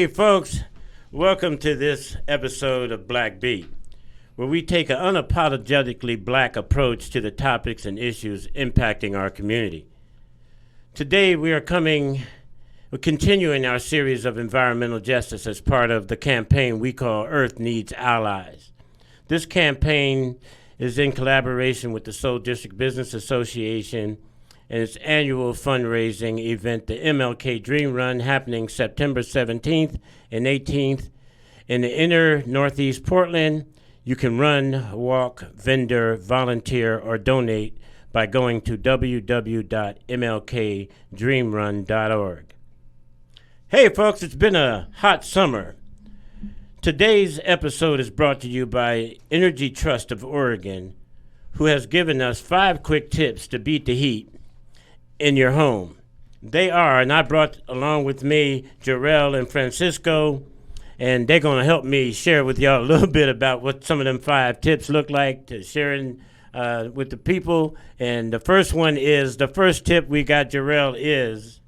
Hey, folks, welcome to this episode of Black Beat, where we take an unapologetically black approach to the topics and issues impacting our community. Today, we're continuing our series of environmental justice as part of the campaign we call Earth Needs Allies. This campaign is in collaboration with the Soul District Business Association and its annual fundraising event, the MLK Dream Run, happening September 17th and 18th in the inner Northeast Portland. You can run, walk, vendor, volunteer, or donate by going to www.mlkdreamrun.org. Hey, folks, it's been a hot summer. Today's episode is brought to you by Energy Trust of Oregon, who has given us 5 quick tips to beat the heat in your home. They are, and I brought along with me Jarrell and Francisco, and they're going to help me share with y'all a little bit about what some of them 5 tips look like to sharing with the people. And the first tip we got, Jarrell, is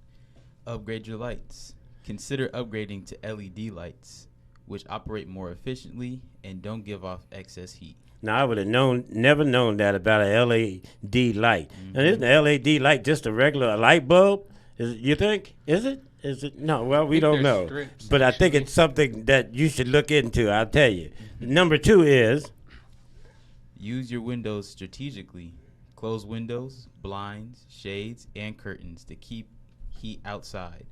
upgrade your lights. Consider upgrading to LED lights, which operate more efficiently and don't give off excess heat. Now, I would have never known that about a LED light. Mm-hmm. And isn't an LED light just a regular light bulb? You think? Is it? No, well, we don't know. Strips, but actually, I think it's something that you should look into, I'll tell you. Mm-hmm. Number 2 is use your windows strategically. Close windows, blinds, shades, and curtains to keep heat outside.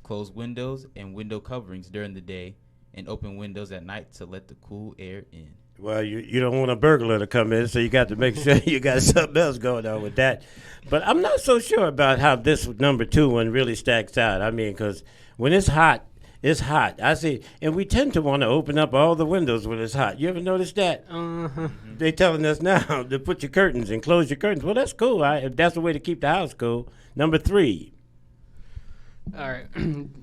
Close windows and window coverings during the day, and open windows at night to let the cool air in. Well, you don't want a burglar to come in, so you got to make sure you got something else going on with that. But I'm not so sure about how this number 2 one really stacks out. I mean, because when it's hot, it's hot. I see, and we tend to want to open up all the windows when it's hot. You ever notice that? Uh-huh. They telling us now to put your curtains and close your curtains. Well, that's cool. If that's the way to keep the house cool. Number 3. All right,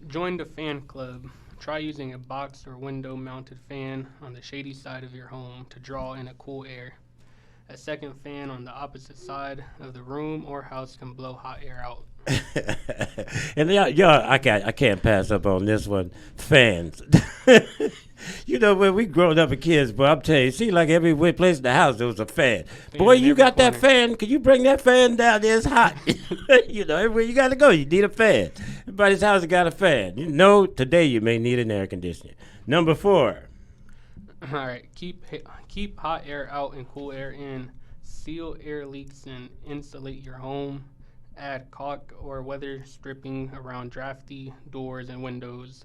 join the fan club. Try using a box or window-mounted fan on the shady side of your home to draw in a cool air. A second fan on the opposite side of the room or house can blow hot air out. And I can't pass up on this one. Fans. You know, when we growing up as kids, boy, I'm telling you, it seemed like every place in the house there was a fan. Boy, you got that fan? Can you bring that fan down there? It's hot. You know, everywhere you got to go, you need a fan. Everybody's house has got a fan. You know, today you may need an air conditioner. Number 4. All right, keep hot air out and cool air in. Seal air leaks and insulate your home. Add caulk or weather stripping around drafty doors and windows.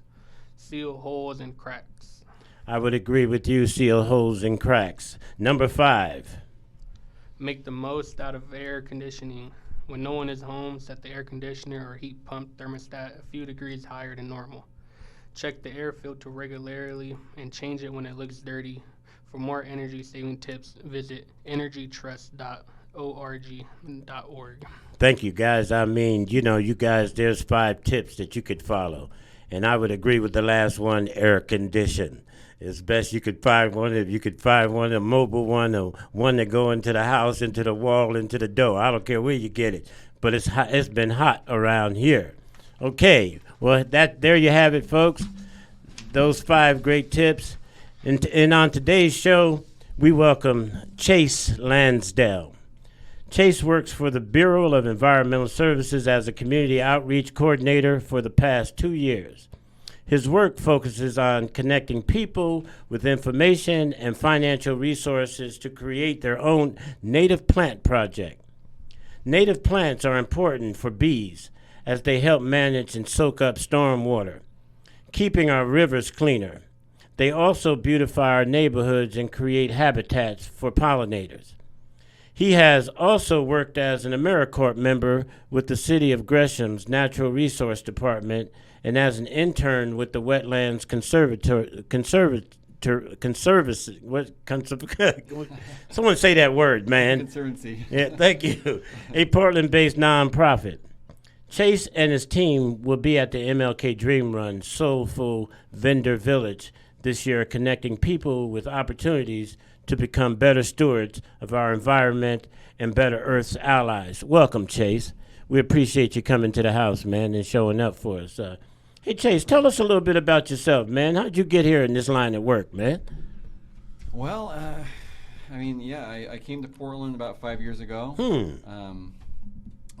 Seal holes and cracks. I would agree with you, seal holes and cracks. Number 5. Make the most out of air conditioning. When no one is home, set the air conditioner or heat pump thermostat a few degrees higher than normal. Check the air filter regularly and change it when it looks dirty. For more energy-saving tips, visit energytrust.org. Thank you, guys. I mean, you know, you guys, there's 5 tips that you could follow. And I would agree with the last one, air condition. It's best you could find one. If you could find one, a mobile one, or one that go into the house, into the wall, into the door. I don't care where you get it. But it's hot, it's been hot around here. Okay, well, there you have it, folks. Those 5 great tips. And on today's show, we welcome Chase Lansdale. Chase works for the Bureau of Environmental Services as a community outreach coordinator for the past 2 years. His work focuses on connecting people with information and financial resources to create their own native plant project. Native plants are important for bees as they help manage and soak up storm water, keeping our rivers cleaner. They also beautify our neighborhoods and create habitats for pollinators. He has also worked as an AmeriCorps member with the City of Gresham's Natural Resource Department and as an intern with the Wetlands someone say that word, man. Conservancy. Yeah, thank you. A Portland-based nonprofit. Chase and his team will be at the MLK Dream Run Soulful Vendor Village this year, connecting people with opportunities to become better stewards of our environment and better Earth's allies. Welcome, Chase. We appreciate you coming to the house, man, and showing up for us. Hey, Chase, tell us a little bit about yourself, man. How'd you get here in this line of work, man? Well, I mean, yeah, I came to Portland about 5 years ago.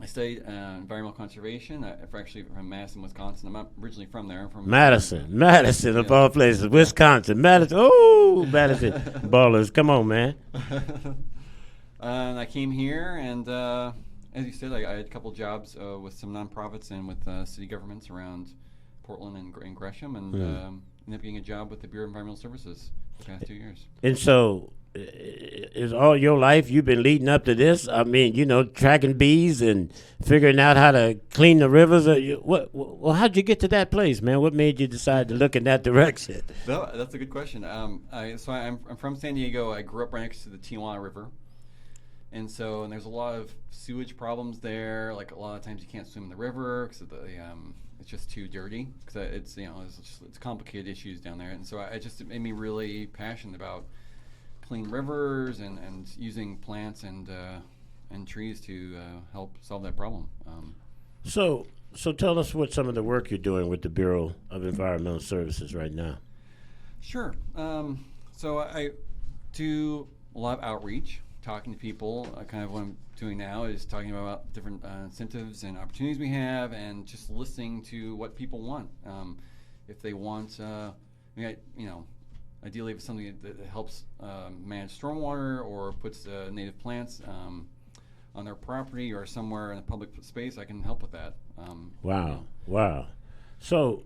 I studied environmental conservation. I'm actually from Madison, Wisconsin. I'm not originally from there. I'm from Madison of all places, Wisconsin. Madison, oh, Madison ballers. Come on, man. And I came here, and as you said, I had a couple jobs with some nonprofits and with city governments around Portland and Gresham, and ended up getting a job with the Bureau of Environmental Services for the past 2 years. And so, is all your life you've been leading up to this? I mean, tracking bees and figuring out how to clean the rivers. Well, how'd you get to that place, man? What made you decide to look in that direction? No, that's a good question. I'm from San Diego. I grew up right next to the Tijuana River. And there's a lot of sewage problems there. Like a lot of times you can't swim in the river because it's just too dirty. Because it's complicated issues down there. And so it made me really passionate about clean rivers and using plants and trees to help solve that problem. So tell us what some of the work you're doing with the Bureau of Environmental Services right now. Sure. So I do a lot of outreach, talking to people. Kind of what I'm doing now is talking about different incentives and opportunities we have, and just listening to what people want. If they want, ideally, if it's something that helps manage stormwater or puts native plants on their property or somewhere in a public space, I can help with that. Wow. So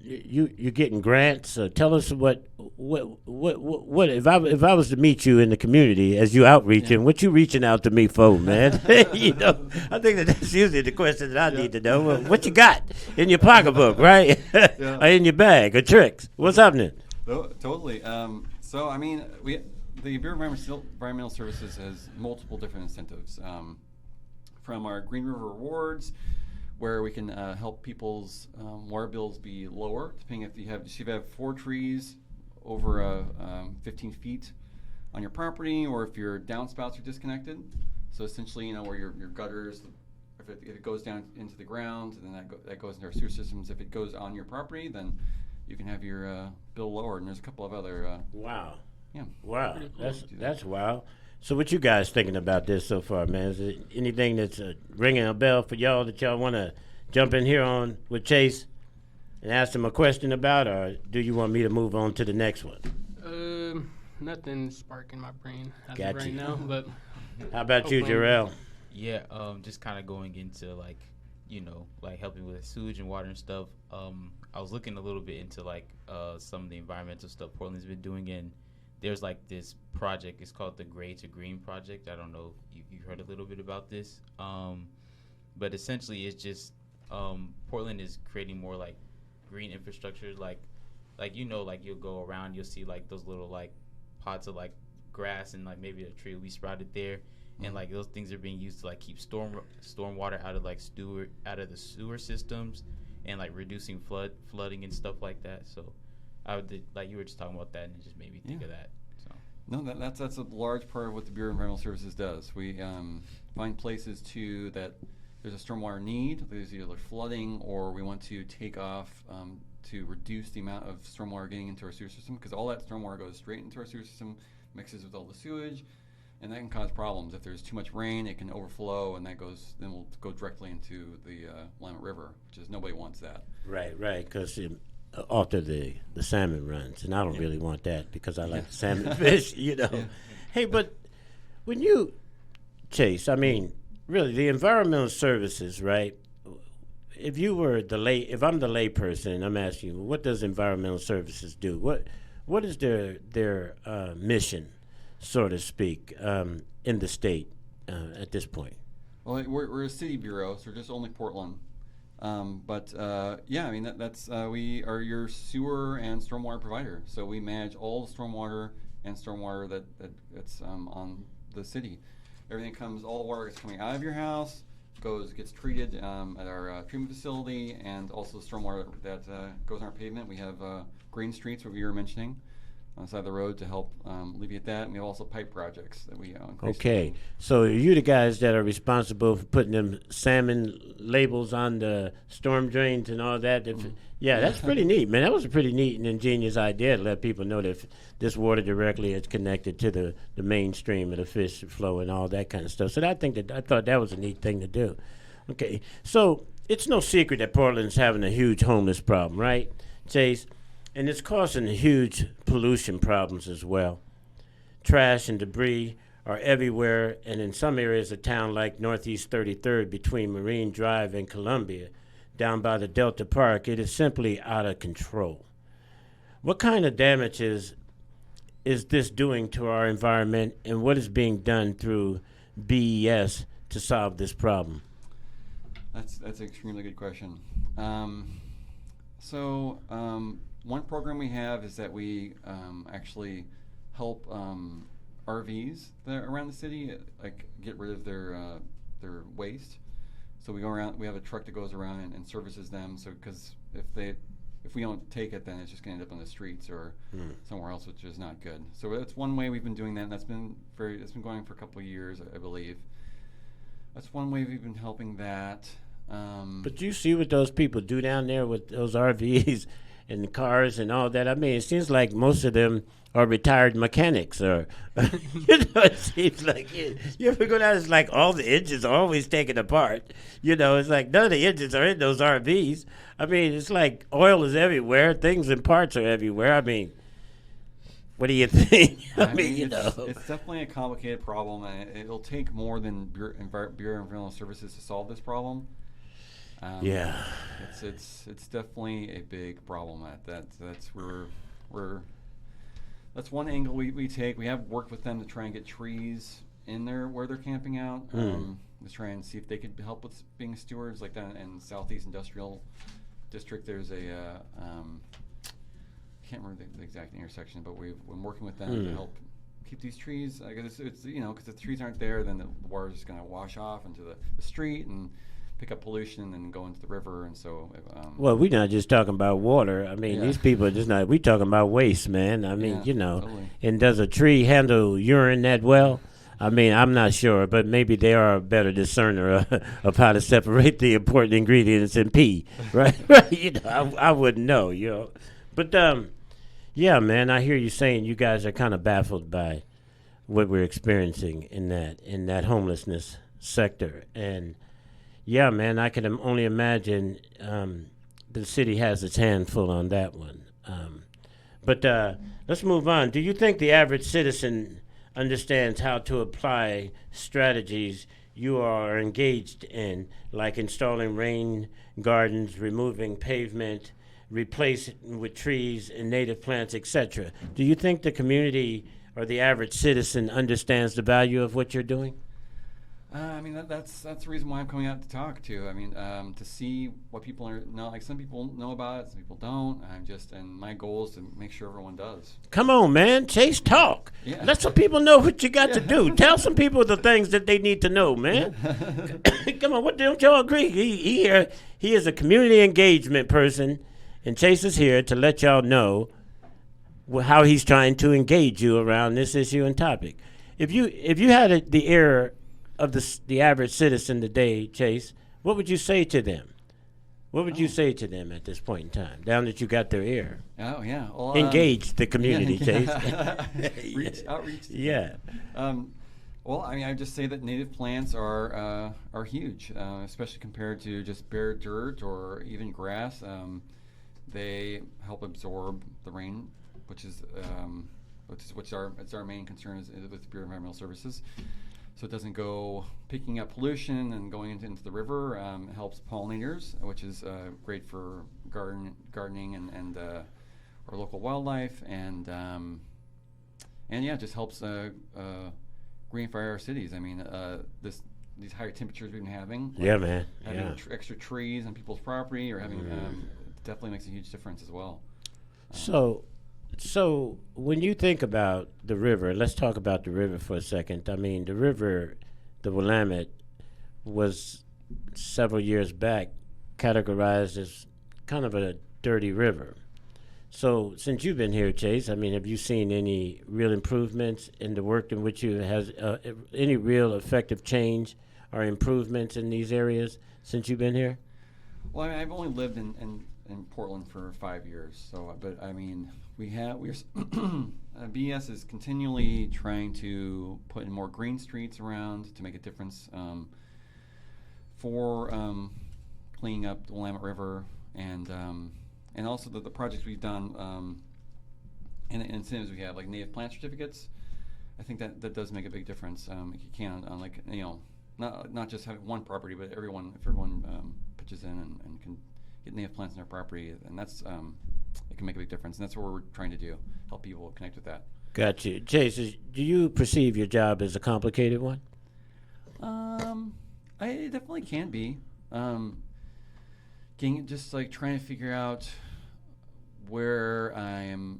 you're getting grants. Tell us what if I was to meet you in the community as you outreaching, what you reaching out to me for, man? I think that's usually the question that I need to know. Well, what you got in your pocketbook, right? Or in your bag, or tricks? What's happening? No, totally. So, I mean, the Bureau of Environmental Services has multiple different incentives, from our Green River Rewards, where we can help people's water bills be lower, depending if you have 4 trees over 15 feet on your property, or if your downspouts are disconnected. So essentially, where your gutters, if it goes down into the ground, then that goes into our sewer systems. If it goes on your property, then you can have your bill lowered, and there's a couple of other. Wow. Yeah. Wow. That's wow. So what you guys thinking about this so far, man? Is there anything that's ringing a bell for y'all that y'all want to jump in here on with Chase and ask him a question about, or do you want me to move on to the next one? Nothing sparking my brain as Got of right you. now, but How about you, Jarrell? Yeah, just kind of going into helping with sewage and water and stuff. I was looking a little bit into some of the environmental stuff Portland's been doing, and there's this project. It's called the Gray to Green project. I don't know if you've heard a little bit about this, but essentially it's just Portland is creating more green infrastructure. You'll go around, you'll see those little pots of grass and maybe a tree will be sprouted there. And those things are being used to keep storm water out of out of the sewer systems, and reducing flooding and stuff like that. So I would you were just talking about that, and it just made me think of that. So No, that's a large part of what the Bureau of Environmental Services does. We find places that there's a stormwater need. There's either flooding, or we want to take off to reduce the amount of stormwater getting into our sewer system, because all that stormwater goes straight into our sewer system, mixes with all the sewage. And that can cause problems. If there's too much rain, it can overflow, and then will go directly into the Willamette River, which is nobody wants that. Right, because after the salmon runs, and I don't really want that because I like the salmon fish, Yeah. Hey, but when you, Chase, I mean, really, the environmental services, right? If I'm the lay person, I'm asking you, what does environmental services do? What is their mission, so to speak, in the state at this point? Well, we're a city bureau, so we're just only Portland. That's we are your sewer and stormwater provider. So we manage all the stormwater that's on the city. All the water is coming out of your house, gets treated at our treatment facility, and also the stormwater that goes on our pavement. We have green streets, what we were mentioning. on the side of the road to help alleviate that. And we have also pipe projects that we increase. Okay, so you the guys that are responsible for putting them salmon labels on the storm drains and all that. Yeah, that's pretty neat, man. That was a pretty neat and ingenious idea to let people know that this water directly is connected to the mainstream of the fish flow and all that kind of stuff. So I thought that was a neat thing to do. Okay, so it's no secret that Portland's having a huge homeless problem, right, Chase? And it's causing huge pollution problems as well. Trash and debris are everywhere, and in some areas of town like Northeast 33rd between Marine Drive and Columbia, down by the Delta Park, it is simply out of control. What kind of damages is this doing to our environment, and what is being done through BES to solve this problem? That's an extremely good question. One program we have is that we actually help RVs that are around the city like get rid of their waste. So we go around. We have a truck that goes around and services them. So because if we don't take it, then it's just going to end up on the streets or somewhere else, which is not good. So that's one way we've been doing that, and that's been going for a couple of years, I believe. That's one way we've been helping that. But you see what those people do down there with those RVs and the cars and all that. I mean, it seems like most of them are retired mechanics, or it seems like you ever go down. It's like all the engines are always taken apart. It's like none of the engines are in those RVs. I mean, it's like oil is everywhere, things and parts are everywhere. I mean, what do you think? I mean, it's definitely a complicated problem, and it'll take more than Bureau of Environmental Services to solve this problem. It's definitely a big problem. That's one angle we take. We have worked with them to try and get trees in there where they're camping out. To try and see if they could help with being stewards, like that in Southeast Industrial District. There's a I can't remember the exact intersection, but we've been working with them to help keep these trees. I guess it's because the trees aren't there, then the water's just going to wash off into the street and pick up pollution and then go into the river. And so well, we're not just talking about water. I mean, these people are just not. We're talking about waste, man. I mean, totally. And does a tree handle urine that well? I mean, I'm not sure, but maybe they are a better discerner of how to separate the important ingredients in pee, right? I wouldn't know, But yeah, man, I hear you saying you guys are kind of baffled by what we're experiencing in that homelessness sector. And yeah, man, I can only imagine the city has its hand full on that one. But let's move on. Do you think the average citizen understands how to apply strategies you are engaged in, like installing rain gardens, removing pavement, replacing with trees and native plants, etc.? Do you think the community or the average citizen understands the value of what you're doing? I mean, that's the reason why I'm coming out to talk to. I mean, to see what people know. Like some people know about it, some people don't. And my goal is to make sure everyone does. Come on, man, Chase, talk. Yeah. Let some people know what you got to do. Tell some people the things that they need to know, man. Come on, what don't y'all agree? He is a community engagement person, and Chase is here to let y'all know how he's trying to engage you around this issue and topic. If you had the ear of the average citizen today, Chase, what would you say to them? What would you say to them at this point in time, now that you got their ear? Oh, yeah. Well, engage the community, Chase. Outreach. Yeah. Well, I mean, I just say that native plants are huge, especially compared to just bare dirt or even grass. They help absorb the rain, which is our main concern is with the Bureau of Environmental Services. So it doesn't go picking up pollution and going into the river. It helps pollinators, which is great for gardening and our local wildlife, and yeah, it just helps greenify our cities. I mean, these higher temperatures we've been having. Yeah, man. Having extra trees on people's property or having definitely makes a huge difference as well. So when you think about the river, let's talk about the river for a second. I mean, the river, the Willamette, was several years back categorized as kind of a dirty river. So, since you've been here, Chase, I mean, have you seen any real improvements in the work in which you has any real effective change or improvements in these areas since you've been here? Well, I mean, I've only lived in Portland for 5 years, so but I mean, we're BDS is continually trying to put in more green streets around to make a difference for cleaning up the Willamette River and also the projects we've done and incentives we have, like native plant certificates. I think that does make a big difference. You can on like, you know, not just having one property, but if everyone pitches in and can get native plants on their property, and that's it can make a big difference. And that's what we're trying to do, help people connect with that. Got you. Chase, do you perceive your job as a complicated one? It definitely can be. Just like trying to figure out where I'll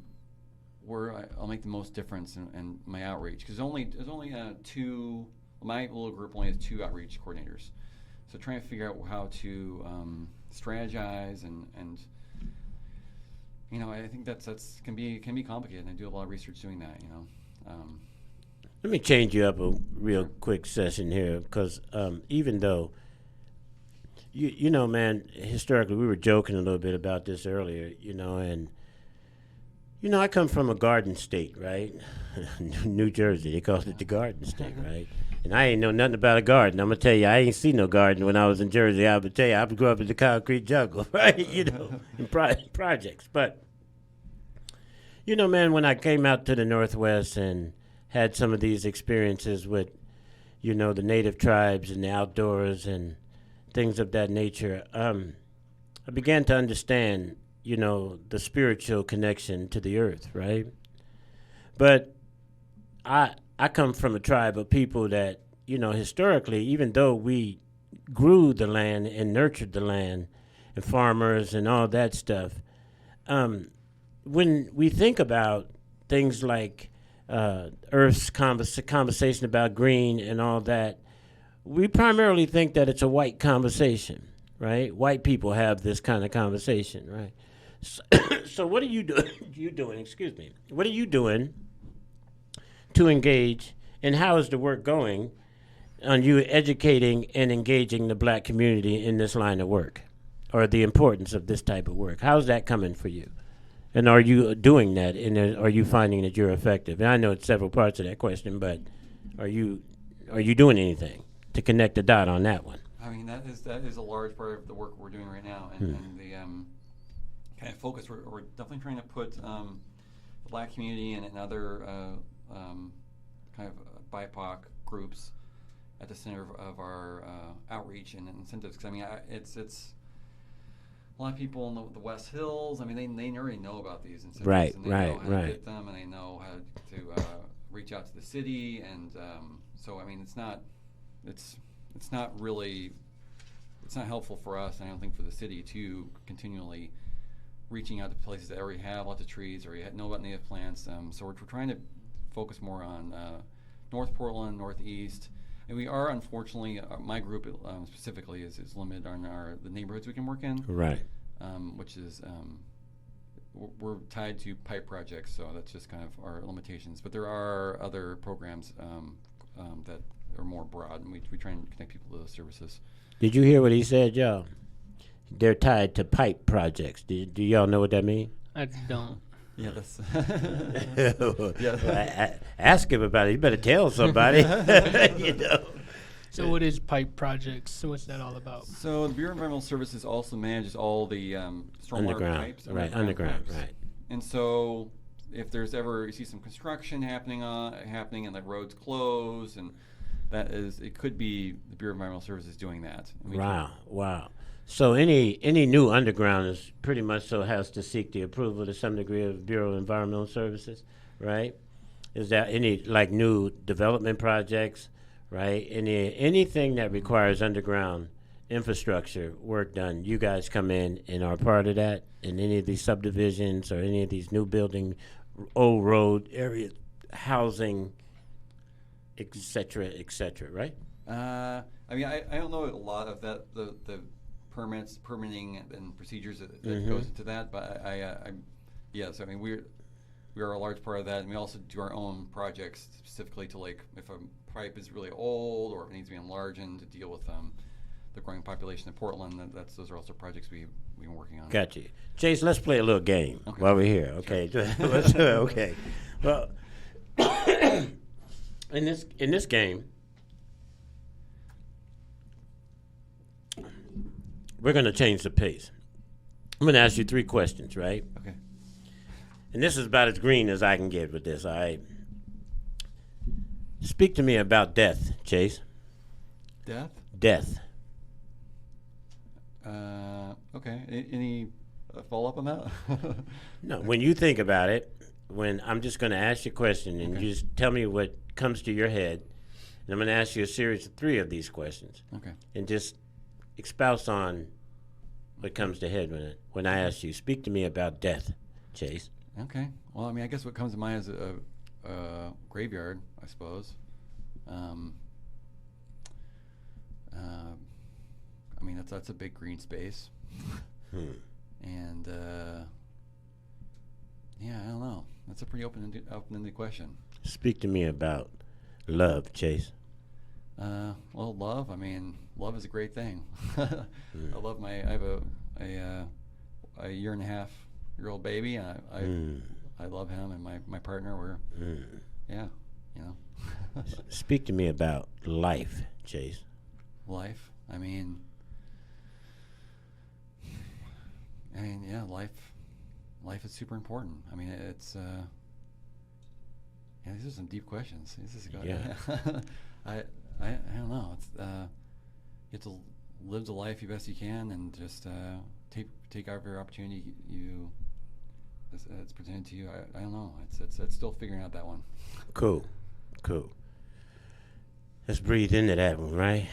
make the most difference in my outreach, because there's only two. My little group only has 2 outreach coordinators, so trying to figure out how to strategize and you know, I think that's can be complicated, and I do a lot of research doing that. You know. Let me change you up a real quick session here, because even though you know, man, historically we were joking a little bit about this earlier, you know, and you know, I come from a garden state, right? New Jersey, they call it the Garden State, right? And I ain't know nothing about a garden. I'm gonna tell you, I ain't seen no garden when I was in Jersey. I would tell you, I grew up in the concrete jungle, right? You know, in projects. But you know, man, when I came out to the Northwest and had some of these experiences with, you know, the native tribes and the outdoors and things of that nature, I began to understand, you know, the spiritual connection to the earth, right? But I come from a tribe of people that, you know, historically, even though we grew the land and nurtured the land and farmers and all that stuff, when we think about things like Earth's conversation about green and all that, we primarily think that it's a white conversation, right? White people have this kind of conversation, right? So what are you doing? Excuse me. What are you doing to engage, and how is the work going on you educating and engaging the black community in this line of work, or the importance of this type of work? How's that coming for you? And are you doing that, and are you finding that you're effective? And I know it's several parts of that question, but are you doing anything to connect the dot on that one? I mean, that is a large part of the work we're doing right now, and the kind of focus we're definitely trying to put the black community and other kind of BIPOC groups at the center of our outreach and incentives. Because I mean, it's a lot of people in the West Hills. I mean, they already know about these incentives, right, and they know how to get them, and they know how to reach out to the city, and so I mean, it's not helpful for us, and I don't think for the city to continually reaching out to places that already have lots of trees or know about native plants. So we're trying to focus more on North Portland, Northeast, and we are, unfortunately, my group specifically is limited on the neighborhoods we can work in, right? Which is we're tied to pipe projects, so that's just kind of our limitations. But there are other programs that are more broad, and we try and connect people to those services. Did you hear what he said, y'all? They're tied to pipe projects. Do y'all know what that means? I don't. Yeah, that's. Well, ask him about it. You better tell somebody. You know. So what is pipe projects? So what's that all about? So the Bureau of Environmental Services also manages all the stormwater pipes. Underground, right. And so if there's ever, you see some construction happening and the roads close, and it could be the Bureau of Environmental Services doing that. Wow. So any new underground is pretty much so has to seek the approval to some degree of Bureau of Environmental Services, right? Is there any like new development projects, right? Anything that requires underground infrastructure work done, you guys come in and are part of that in any of these subdivisions or any of these new building, old road areas, housing, et cetera, right? I mean, I don't know a lot of that, the permitting and procedures that goes into that, but I yes, I mean we are a large part of that, and we also do our own projects specifically to, like, if a pipe is really old or if it needs to be enlarged to deal with the growing population in Portland. Those are also projects we've been working on. Got you. Chase, let's play a little game Okay. while we're here. Okay. Let's, okay. Well, in this game, we're going to change the pace. I'm going to ask you 3 questions, right? Okay. And this is about as green as I can get with this, all right? Speak to me about death, Chase. Death? Death. Okay. Any follow-up on that? No, when you think about it, when I'm just going to ask you a question and Okay. you just tell me what comes to your head, and I'm going to ask you a series of 3 of these questions, Okay. and just expound on what comes to head when I ask you. Speak to me about death, Chase. Okay. Well, I mean, I guess what comes to mind is a graveyard, I suppose. I mean, that's a big green space. And yeah, I don't know. That's a pretty open-ended question. Speak to me about love, Chase. Well, love. I mean, love is a great thing. I love I have a year-and-a-half-year-old baby, and I love him and my partner. We're yeah, you know. Speak to me about life, Chase. Life. I mean, yeah, life is super important. I mean, it's yeah, these are some deep questions. This is good. Yeah. I don't know. It's you have to live the life you best you can, and just take every opportunity it's presented to you. I don't know. It's still figuring out that one. Cool. Let's breathe into that one, right?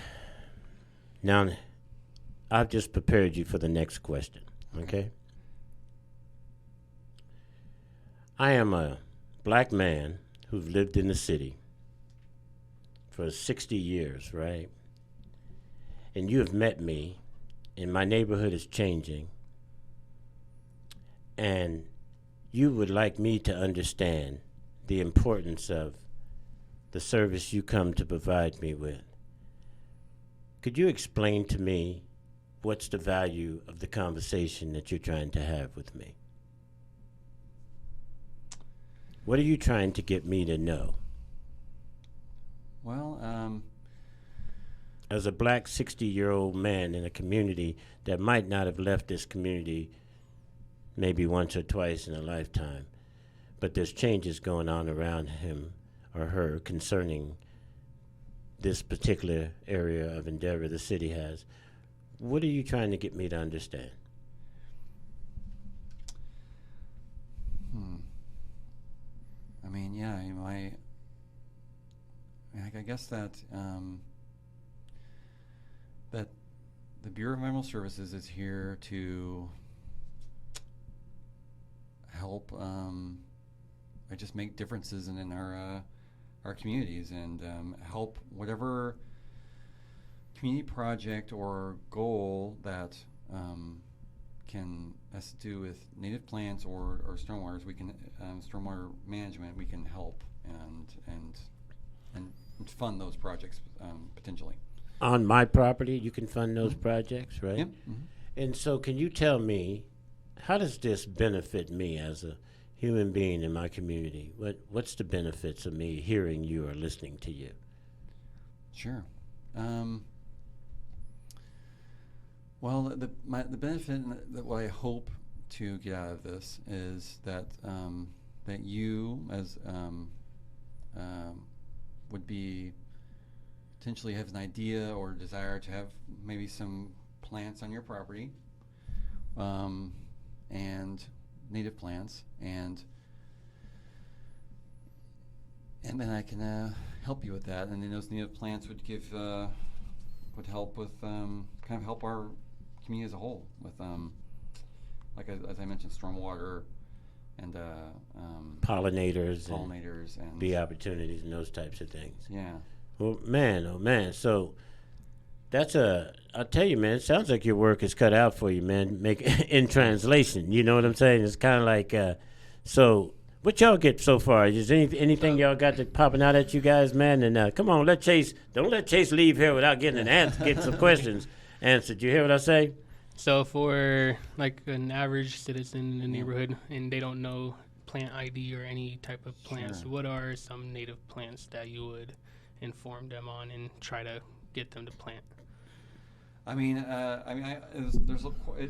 Now, I've just prepared you for the next question, okay? I am a black man who's lived in the city for 60 years, right? And you have met me, and my neighborhood is changing, and you would like me to understand the importance of the service you come to provide me with. Could you explain to me what's the value of the conversation that you're trying to have with me? What are you trying to get me to know? Well, As a black 60-year-old man in a community that might not have left this community maybe once or twice in a lifetime, but there's changes going on around him or her concerning this particular area of endeavor the city has. What are you trying to get me to understand? I mean, yeah, you know, I guess that that the Bureau of Environmental Services is here to help just make differences in our communities, and help whatever community project or goal that has to do with native plants or stormwaters. We can stormwater management. We can help and fund those projects potentially. On my property, you can fund those projects, right? Yep. Mm-hmm. And so can you tell me, how does this benefit me as a human being in my community? What's the benefits of me hearing you or listening to you? Sure. Well, the benefit that what I hope to get out of this is that that you as would be potentially have an idea or desire to have maybe some plants on your property, and native plants, and then I can help you with that, and then those native plants would would help with kind of help our community as a whole with like as I mentioned, stormwater and Pollinators and bee opportunities and those types of things. yeah. Well, man, oh man. So I'll tell you, man, it sounds like your work is cut out for you, man. In translation, you know what I'm saying? It's kind of like So, what y'all get so far? Is anything y'all got that popping out at you guys, man? And come on, don't let Chase leave here without getting an answer, get some questions answered. You hear what I say? So for like an average citizen in the neighborhood and they don't know plant ID or any type of plants, what are some native plants that you would inform them on and try to get them to plant? It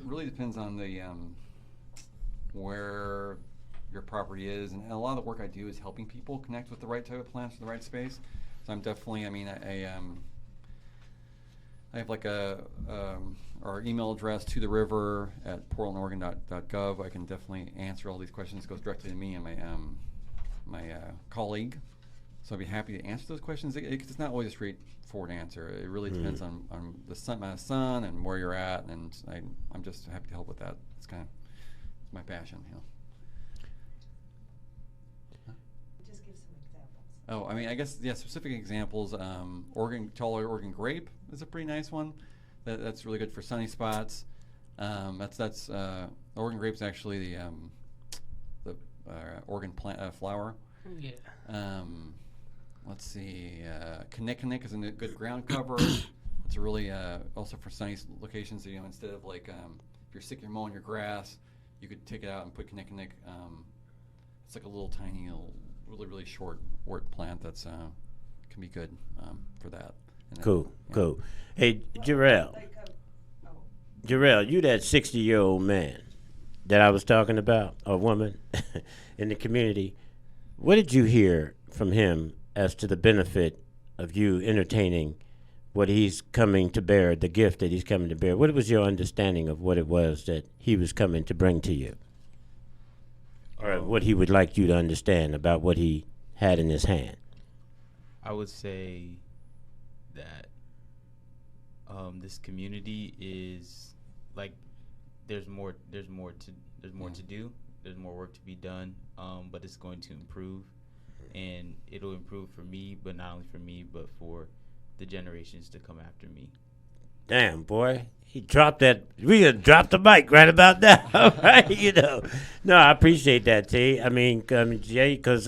really depends on the where your property is, and a lot of the work I do is helping people connect with the right type of plants in the right space. So I'm definitely, I have like our email address to the river at portlandoregon.gov. I can definitely answer all these questions. It goes directly to me and my colleague. So I'd be happy to answer those questions. It's not always a straightforward answer. It really depends on the amount of sun and where you're at, and I'm just happy to help with that. It's my passion, Just give some examples. Oh, I guess specific examples. Tall Oregon grape is a pretty nice one. That's really good for sunny spots. Oregon grape's actually the Oregon plant flower. Yeah. Let's see. Kinnikinnick is a good ground cover. It's a really also for sunny locations. Instead of like if you're sick, you're mowing your grass, you could take it out and put kinnikinnick. It's like a little tiny, really really short wort plant that's can be good for that. Cool. Hey, Jarrell. Jarrell, you that 60-year-old man that I was talking about, or woman, in the community. What did you hear from him as to the benefit of you entertaining what he's coming to bear, the gift that he's coming to bear? What was your understanding of what it was that he was coming to bring to you? Or what he would like you to understand about what he had in his hand? I would say that this community is like there's more to do. There's more work to be done, but it's going to improve, and it'll improve for me, but not only for me, but for the generations to come after me. Damn, boy. He dropped that. We dropped the mic right about now, right? No, I appreciate that, T. Jay, because,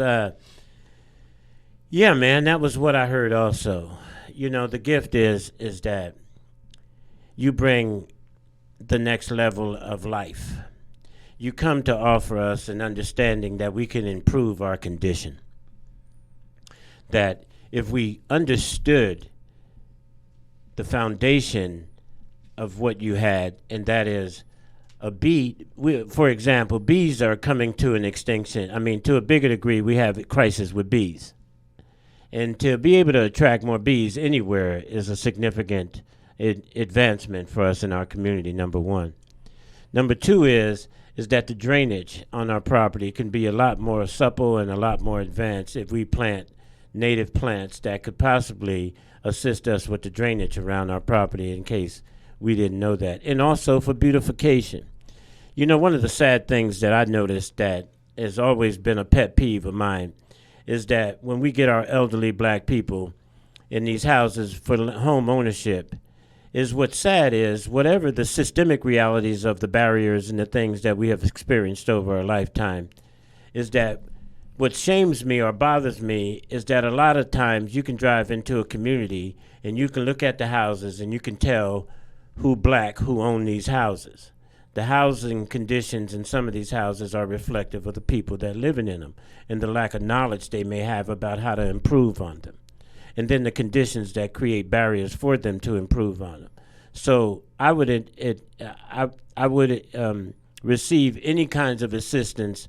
yeah, man, that was what I heard also. The gift is that you bring the next level of life. You come to offer us an understanding that we can improve our condition. That if we understood the foundation of what you had, and that is a bee. For example, bees are coming to an extinction. To a bigger degree, we have a crisis with bees. And to be able to attract more bees anywhere is a significant advancement for us in our community, number one. Number two is that the drainage on our property can be a lot more supple and a lot more advanced if we plant native plants that could possibly assist us with the drainage around our property in case we didn't know that. And also for beautification. One of the sad things that I noticed that has always been a pet peeve of mine is that when we get our elderly black people in these houses for home ownership, is what's sad is whatever the systemic realities of the barriers and the things that we have experienced over our lifetime, is that what shames me or bothers me is that a lot of times you can drive into a community and you can look at the houses and you can tell who own these houses. The housing conditions in some of these houses are reflective of the people that are living in them and the lack of knowledge they may have about how to improve on them. And then the conditions that create barriers for them to improve on them. So I would receive any kinds of assistance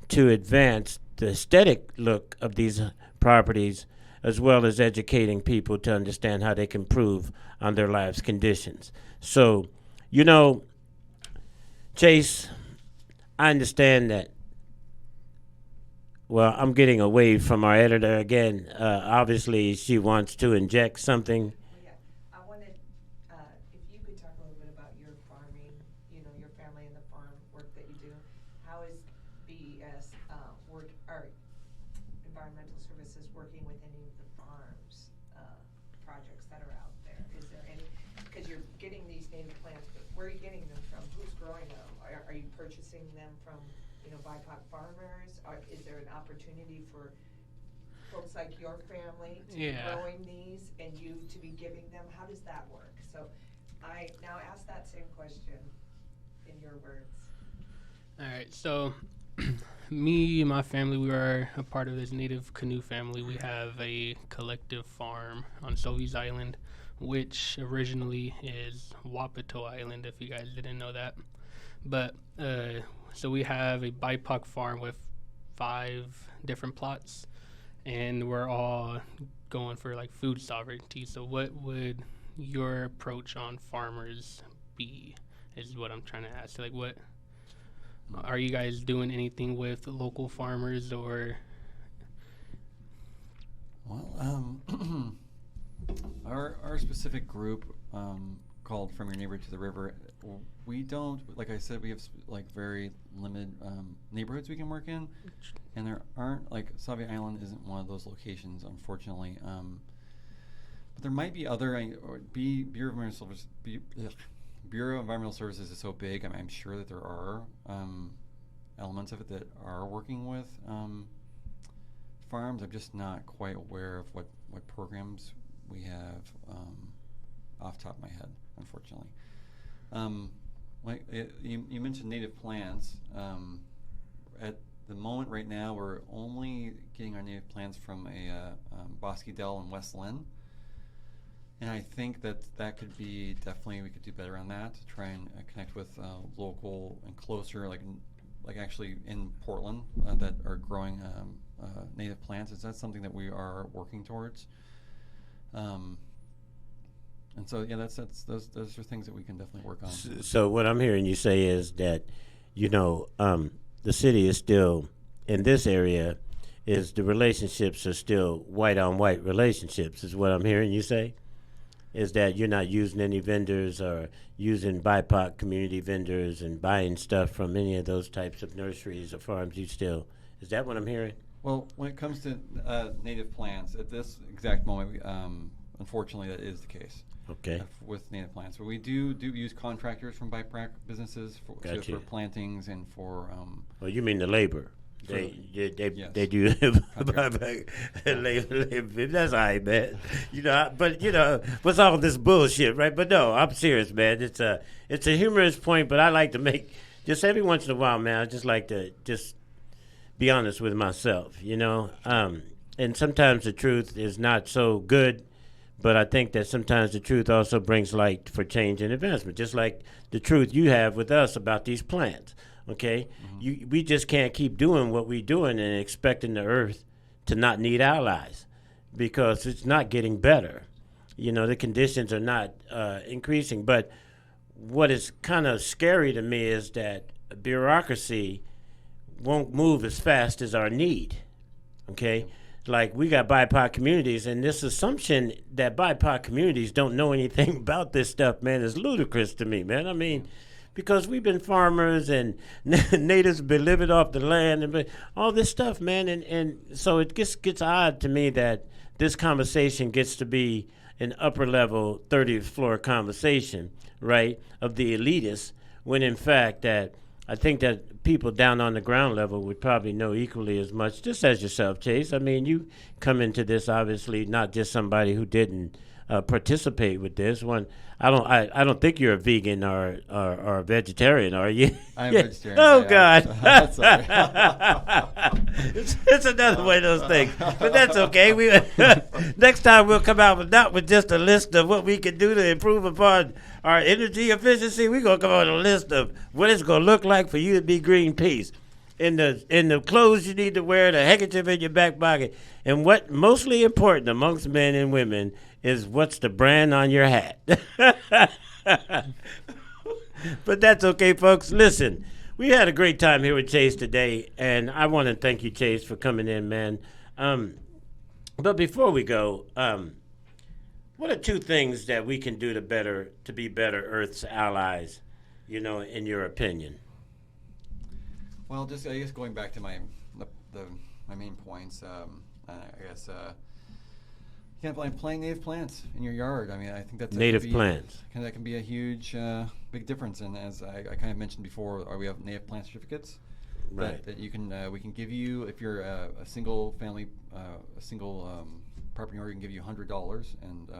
to advance the aesthetic look of these properties, as well as educating people to understand how they can improve on their lives' conditions. So, Chase, I understand that. Well, I'm getting away from our editor again. Obviously, she wants to inject something. Yeah, I wanted, if you could talk a little bit about your farming, your family and the farm work that you do. How is BDS work, or environmental services working with any of the farms projects that are out there? Is there any, because you're getting these native plants, but where are you getting them from? Who's growing them? Are you purchasing them from BIPOC farmers? Is there an opportunity for folks like your family to be growing these and you to be giving them? How does that work? So I now ask that same question in your words. All right, so me and my family, we are a part of this native canoe family. We have a collective farm on Sovies Island, which originally is Wapato Island, if you guys didn't know that. But so we have a BIPOC farm with 5 different plots, and we're all going for like food sovereignty. So what would your approach on farmers be, is what I'm trying to ask. Like, what are you guys doing anything with local farmers or? Well, our specific group called From Your Neighbor to the River, we don't, like I said, we have like very limited neighborhoods we can work in, and there aren't, like Savia Island isn't one of those locations, unfortunately. But there might be other, Bureau of Environmental Services. Bureau of Environmental Services is so big. I'm sure that there are elements of it that are working with farms. I'm just not quite aware of what programs we have off the top of my head, unfortunately. You mentioned native plants. At the moment right now, we're only getting our native plants from a Bosque Dell in West Lynn. And I think that could be definitely, we could do better on that to try and connect with local and closer, like actually in Portland that are growing native plants. Is that something that we are working towards? And so yeah, those are things that we can definitely work on. So what I'm hearing you say is that, the city is still in this area, is the relationships are still white on white relationships, is what I'm hearing you say. Is that you're not using any vendors or using BIPOC community vendors and buying stuff from any of those types of nurseries or farms? Is that what I'm hearing? Well, when it comes to native plants, at this exact moment, unfortunately, that is the case. Okay. With native plants, but we do use contractors from BIPOC businesses for plantings and for. Well, you mean the labor? They do. That's all right, man. But what's all this bullshit, right? But no, I'm serious, man. It's a humorous point, but I like to make just every once in a while, man. I just like to just be honest with myself, And sometimes the truth is not so good, but I think that sometimes the truth also brings light for change and advancement, just like the truth you have with us about these plants. Okay, we just can't keep doing what we're doing and expecting the earth to not need allies, because it's not getting better. The conditions are not increasing. But what is kind of scary to me is that bureaucracy won't move as fast as our need. Okay, like we got BIPOC communities, and this assumption that BIPOC communities don't know anything about this stuff, man, is ludicrous to me, man. I mean, because we've been farmers and natives have been living off the land and all this stuff, man. And so it just gets odd to me that this conversation gets to be an upper level 30th floor conversation, right, of the elitists, when in fact that I think that people down on the ground level would probably know equally as much, just as yourself, Chase. I mean, you come into this obviously not just somebody who didn't participate with this one. I don't think you're a vegan or a vegetarian, are you? I'm vegetarian. Oh God, it's another one of those things, but that's okay. We next time we'll come out with not with just a list of what we can do to improve upon our energy efficiency. We're gonna come out with a list of what it's gonna look like for you to be Greenpeace. In the clothes you need to wear, the handkerchief in your back pocket, and what mostly important amongst men and women is what's the brand on your hat. But that's okay, folks. Listen, we had a great time here with Chase today, and I want to thank you, Chase, for coming in, man. But before we go, what are 2 things that we can do to be better Earth's allies, in your opinion? Well, just I guess going back to my main points, I guess planting native plants in your yard. I mean, I think that's native plants. That can be a huge, big difference. And as I kind of mentioned before, we have native plant certificates. Right. that you can we can give you if you're a single family property owner, we can give you $100 and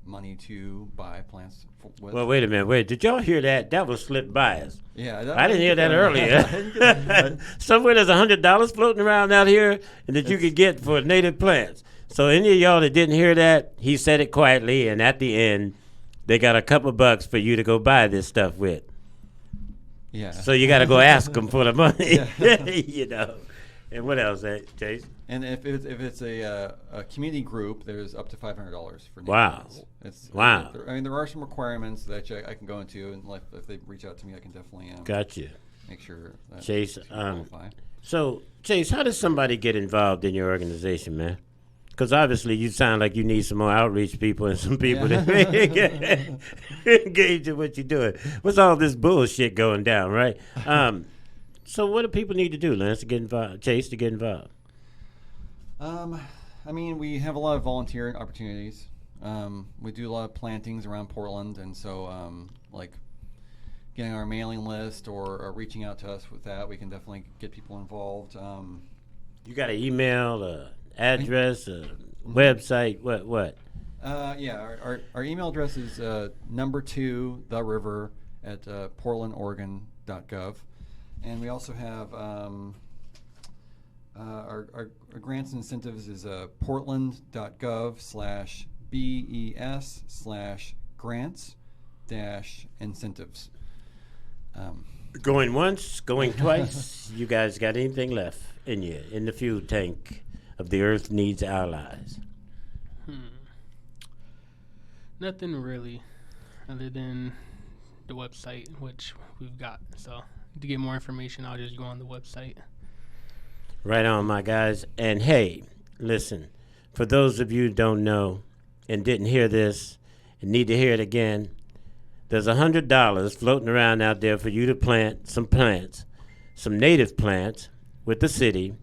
money to buy plants. With. Well, wait a minute. Wait, did y'all hear that? That was slipped by us. Yeah, I didn't hear that earlier. Somewhere there's $100 floating around out here and that you could get for native plants. So any of y'all that didn't hear that, he said it quietly, and at the end, they got a couple bucks for you to go buy this stuff with. Yeah. So you got to go ask them for the money, Yeah. you know. And what else, Chase? And if it's a community group, there's up to $500 for native Wow. plants. It's, Wow. I mean, there are some requirements that I can go into, and if they reach out to me, I can definitely Gotcha. make sure that Chase, they qualify. So, Chase, how does somebody get involved in your organization, man? Because obviously you sound like you need some more outreach people and some people that engage in what you're doing. What's all this bullshit going down, right? So what do people need to do, Lance, to get involved? Chase, to get involved? I mean, we have a lot of volunteer opportunities. We do a lot of plantings around Portland, and so like getting our mailing list or reaching out to us with that, we can definitely get people involved. You got an email, address, website, what? Yeah, our email address is number2theriver at portlandoregon.gov, and we also have our grants and incentives is portland.gov/BES/grants-incentives. Going once, going twice. You guys got anything left in you, in the fuel tank of the Earth Needs Allies? Nothing really, other than the website, which we've got. So to get more information, I'll just go on the website. Right on, my guys. And hey, listen, for those of you who don't know and didn't hear this and need to hear it again, there's $100 floating around out there for you to plant some plants, some native plants with the city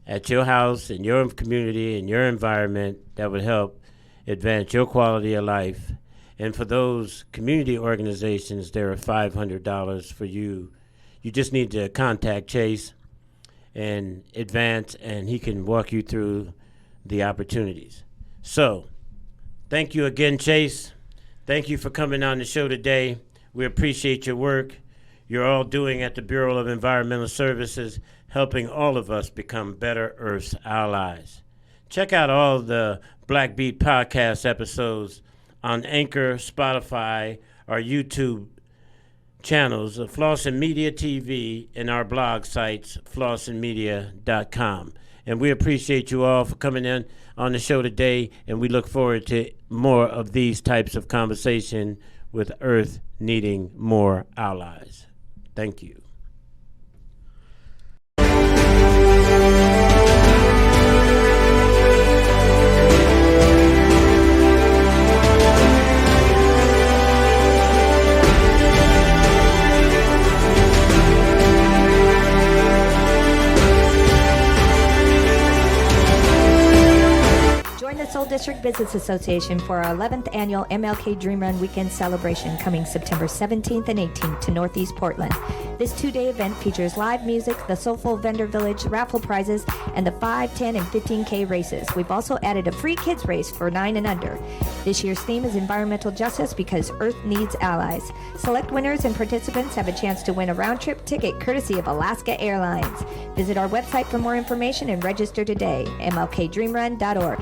at your house, in your community, in your environment that would help advance your quality of life. And for those community organizations, there are $500 for you. You just need to contact Chase and advance, and he can walk you through the opportunities. So, thank you again, Chase. Thank you for coming on the show today. We appreciate your work you're all doing at the Bureau of Environmental Services, helping all of us become better Earth's allies. Check out all the Black Beat podcast episodes on Anchor, Spotify, our YouTube channels, Flossin Media TV, and our blog sites, flossinmedia.com. And we appreciate you all for coming in on the show today, and we look forward to more of these types of conversation with Earth needing more allies. Thank you. Join the Soul District Business Association for our 11th annual MLK Dream Run Weekend Celebration coming September 17th and 18th to Northeast Portland. This two-day event features live music, the Soulful Vendor Village, raffle prizes, and the 5, 10, and 15K races. We've also added a free kids race for 9 and under. This year's theme is environmental justice because Earth needs allies. Select winners and participants have a chance to win a round-trip ticket courtesy of Alaska Airlines. Visit our website for more information and register today, mlkdreamrun.org.